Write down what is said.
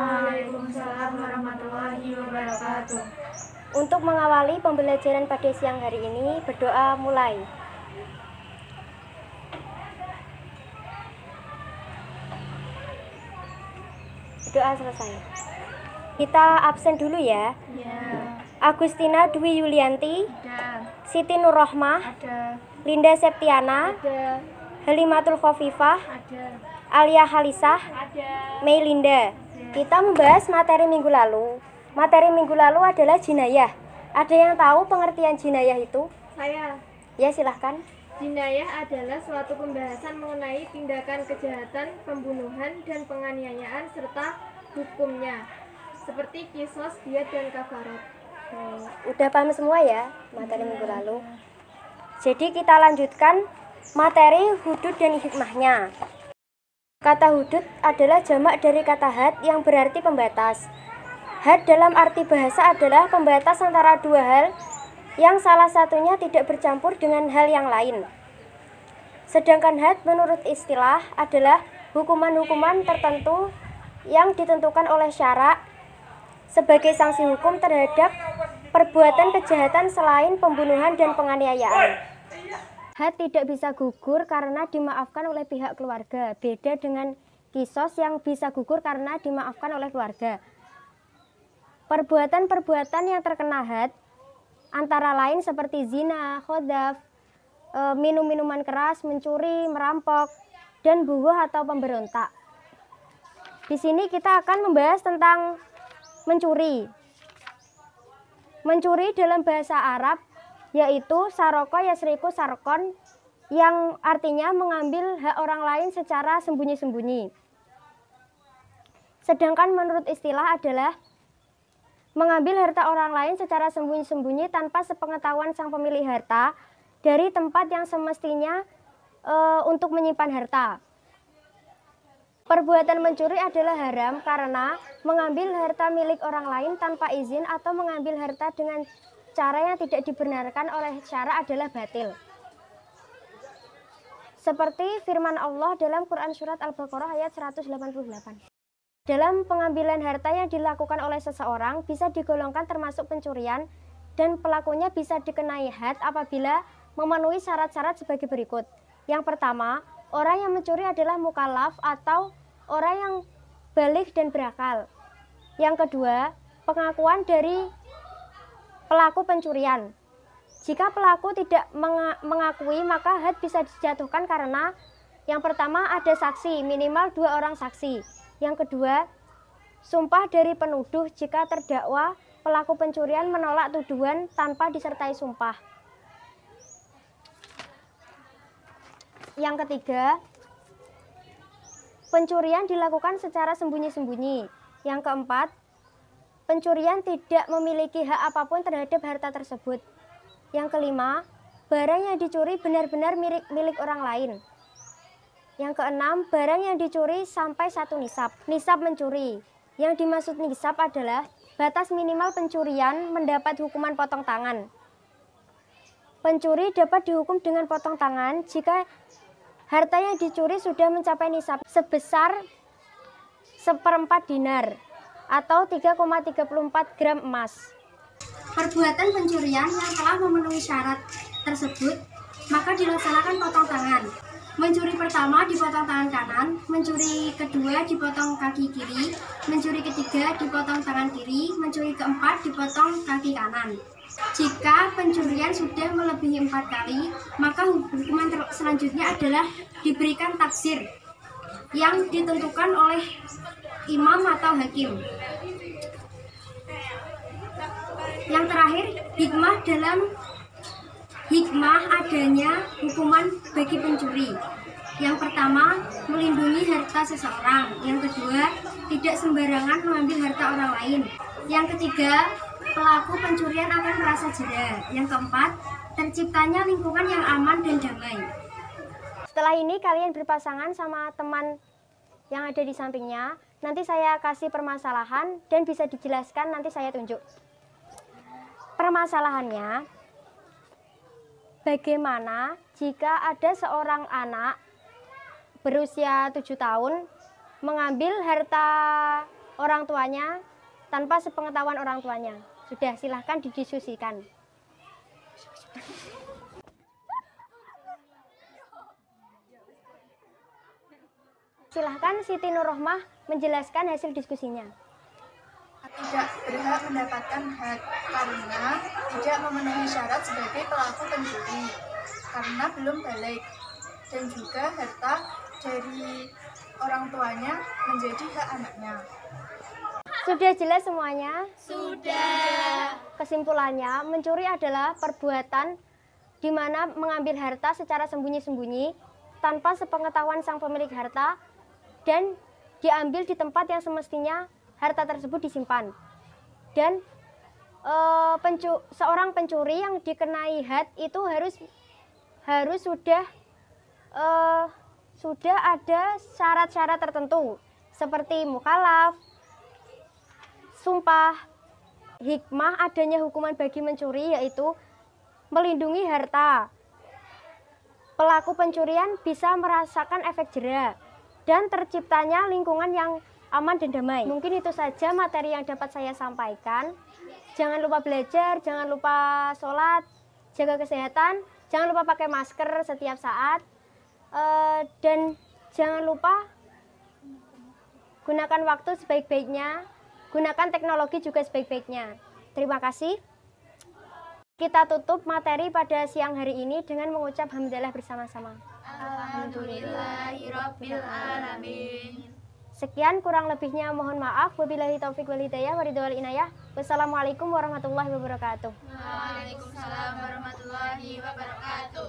Waalaikumsalam warahmatullahi wabarakatuh. Untuk mengawali pembelajaran pada siang hari ini, berdoa mulai. Doa selesai. Kita absen dulu ya. Ya. Agustina Dwi Yulianti, Ada. Siti Nurrohmah, Ada. Linda Septiana, Ada. Halimatul Khofifah, Ada. Alia Halisah, Ada. Mei Linda. Kita membahas materi minggu lalu. Materi minggu lalu adalah jinayah. Ada yang tahu pengertian jinayah itu? Saya. Ya, silahkan. Jinayah adalah suatu pembahasan mengenai tindakan kejahatan, pembunuhan, dan penganiayaan serta hukumnya, seperti kisos, diat, dan kafarat. Udah paham semua ya materi minggu lalu? Jadi kita lanjutkan materi hudud dan hikmahnya. Kata hudud adalah jamak dari kata had yang berarti pembatas. Had dalam arti bahasa adalah pembatas antara dua hal yang salah satunya tidak bercampur dengan hal yang lain. Sedangkan had menurut istilah adalah hukuman-hukuman tertentu yang ditentukan oleh syara sebagai sanksi hukum terhadap perbuatan kejahatan selain pembunuhan dan penganiayaan. Had tidak bisa gugur karena dimaafkan oleh pihak keluarga, beda dengan kisos yang bisa gugur karena dimaafkan oleh keluarga. Perbuatan-perbuatan yang terkena had antara lain seperti zina, khodaf, minum minuman keras, mencuri, merampok, dan bunuh atau pemberontak. Di sini kita akan membahas tentang mencuri. Mencuri dalam bahasa Arab yaitu saroko yasriku sarkon, yang artinya mengambil hak orang lain secara sembunyi-sembunyi. Sedangkan menurut istilah adalah mengambil harta orang lain secara sembunyi-sembunyi tanpa sepengetahuan sang pemilik harta dari tempat yang semestinya untuk menyimpan harta. Perbuatan mencuri adalah haram karena mengambil harta milik orang lain tanpa izin atau mengambil harta dengan cara yang tidak dibenarkan oleh syara adalah batil. Seperti firman Allah dalam Quran Surat Al-Baqarah ayat 188. Dalam pengambilan harta yang dilakukan oleh seseorang bisa digolongkan termasuk pencurian dan pelakunya bisa dikenai had apabila memenuhi syarat-syarat sebagai berikut. Yang pertama, orang yang mencuri adalah mukallaf atau orang yang baligh dan berakal. Yang kedua, pengakuan dari pelaku pencurian. Jika pelaku tidak mengakui, maka had bisa dijatuhkan karena yang pertama ada saksi, minimal 2 orang saksi. Yang kedua, sumpah dari penuduh jika terdakwa pelaku pencurian menolak tuduhan tanpa disertai sumpah. Yang ketiga, pencurian dilakukan secara sembunyi-sembunyi. Yang keempat, pencurian tidak memiliki hak apapun terhadap harta tersebut. Yang kelima, barang yang dicuri benar-benar milik orang lain. Yang keenam, barang yang dicuri sampai 1 nisab. Nisab mencuri. Yang dimaksud nisab adalah batas minimal pencurian mendapat hukuman potong tangan. Pencuri dapat dihukum dengan potong tangan jika harta yang dicuri sudah mencapai nisab sebesar 1/4 dinar atau 3,34 gram emas. Perbuatan pencurian yang telah memenuhi syarat tersebut maka dilaksanakan potong tangan. Mencuri pertama dipotong tangan kanan, mencuri kedua dipotong kaki kiri, mencuri ketiga dipotong tangan kiri, mencuri keempat dipotong kaki kanan. Jika pencurian sudah melebihi 4 kali, maka hukuman selanjutnya adalah diberikan taksir yang ditentukan oleh imam atau hakim. Yang terakhir, hikmah adanya hukuman bagi pencuri. Yang pertama, melindungi harta seseorang. Yang kedua, tidak sembarangan mengambil harta orang lain. Yang ketiga, pelaku pencurian akan merasa jera. Yang keempat, terciptanya lingkungan yang aman dan damai. Setelah ini kalian berpasangan sama teman yang ada di sampingnya. Nanti saya kasih permasalahan dan bisa dijelaskan, nanti saya tunjuk. Permasalahannya, bagaimana jika ada seorang anak berusia 7 tahun mengambil harta orang tuanya tanpa sepengetahuan orang tuanya. Sudah, silahkan didiskusikan. Silahkan Siti Nurrohmah menjelaskan hasil diskusinya. Tidak berhak mendapatkan hak karena tidak memenuhi syarat sebagai pelaku pencuri karena belum balik, dan juga harta dari orang tuanya menjadi hak anaknya. Sudah jelas semuanya? Sudah. Kesimpulannya, mencuri adalah perbuatan di mana mengambil harta secara sembunyi-sembunyi tanpa sepengetahuan sang pemilik harta dan diambil di tempat yang semestinya harta tersebut disimpan. Dan seorang pencuri yang dikenai had itu harus sudah ada syarat-syarat tertentu seperti mukallaf, sumpah, hikmah adanya hukuman bagi mencuri yaitu melindungi harta. Pelaku pencurian bisa merasakan efek jera dan terciptanya lingkungan yang aman dan damai. Mungkin itu saja materi yang dapat saya sampaikan. Jangan lupa belajar, jangan lupa sholat, jaga kesehatan, jangan lupa pakai masker setiap saat, dan jangan lupa gunakan waktu sebaik-baiknya, gunakan teknologi juga sebaik-baiknya. Terima kasih. Kita tutup materi pada siang hari ini dengan mengucap hamdalah bersama-sama. Alhamdulillahirabbil alamin. Sekian, kurang lebihnya mohon maaf. Wabillahi taufik wal hidayah wa ridha wal inayah. Wassalamualaikum warahmatullahi wabarakatuh. Waalaikumsalam warahmatullahi wabarakatuh.